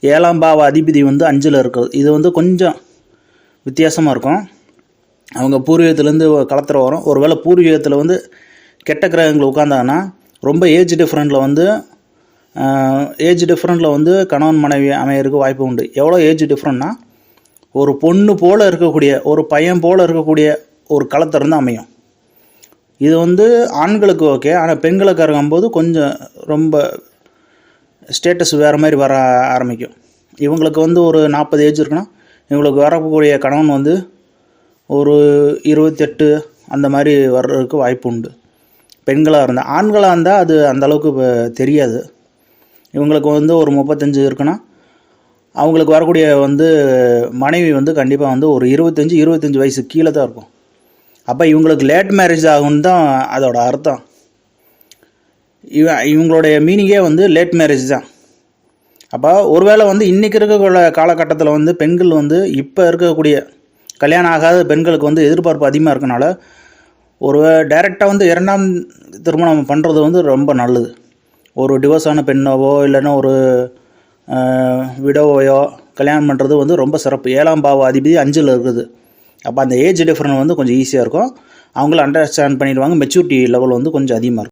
7ஆம் பாவ அதிபதி வந்து 5ல் இருக்கிறது. இது வந்து கொஞ்சம் வித்தியாசமாக இருக்கும். அவங்க பூர்வீகத்துலேருந்து களத்தில் வரும். ஒருவேளை பூர்வீகத்தில் வந்து கெட்ட கிரகங்கள் உட்காந்தாங்கன்னா ரொம்ப ஏஜ் டிஃப்ரெண்ட்டில் வந்து கணவன் மனைவி அமையறதுக்கு வாய்ப்பு உண்டு. எவ்வளோ ஏஜ் டிஃப்ரெண்ட்னா, ஒரு பொண்ணு போல் இருக்கக்கூடிய, ஒரு பையன் போல் இருக்கக்கூடிய ஒரு களத்திலிருந்து அமையும். இது வந்து ஆண்களுக்கு ஓகே. ஆனால் பெண்களுக்கு இருக்கும்போது கொஞ்சம் ரொம்ப ஸ்டேட்டஸ் வேறு மாதிரி வர ஆரம்பிக்கும். இவங்களுக்கு வந்து ஒரு 40 ஏஜ் இருக்குன்னா, இவங்களுக்கு வரக்கூடிய கணவன் வந்து ஒரு 28 அந்த மாதிரி வர்றதுக்கு வாய்ப்பு உண்டு பெண்களாக இருந்தால். ஆண்களாக இருந்தால் அது அந்தளவுக்கு தெரியாது. இவங்களுக்கு வந்து ஒரு 35 இருக்குன்னா, அவங்களுக்கு வரக்கூடிய வந்து மனைவி வந்து கண்டிப்பாக வந்து ஒரு 25 வயசு கீழே தான் இருக்கும். அப்போ இவங்களுக்கு லேட் மேரேஜ் ஆகும்னு தான் அதோட அர்த்தம். இவங்களுடைய மீனிங்கே வந்து லேட் மேரேஜ் தான். அப்போ ஒருவேளை வந்து இன்றைக்கி இருக்கக்கூடிய காலகட்டத்தில் வந்து பெண்கள் வந்து இப்போ இருக்கக்கூடிய கல்யாணம் ஆகாத பெண்களுக்கு வந்து எதிர்பார்ப்பு அதிகமாக இருக்கனால ஒரு டைரெக்டாக வந்து 2ஆம் திருமணம் பண்ணுறது வந்து ரொம்ப நல்லது. ஒரு டிவோர்ஸான பெண்ணாவோ இல்லைன்னா ஒரு விடோவையோ கல்யாணம் பண்ணுறது வந்து ரொம்ப சிறப்பு. 7ஆம் பாவ அதிபதி 5ல் இருக்குது. அப்போ அந்த ஏஜ் டிஃப்ரெண்ட் வந்து கொஞ்சம் ஈஸியாக இருக்கும். அவங்களும் அண்டர்ஸ்டாண்ட் பண்ணிடுவாங்க. மெச்சூரிட்டி லெவல் வந்து கொஞ்சம் அதிகமாக இருக்கும்.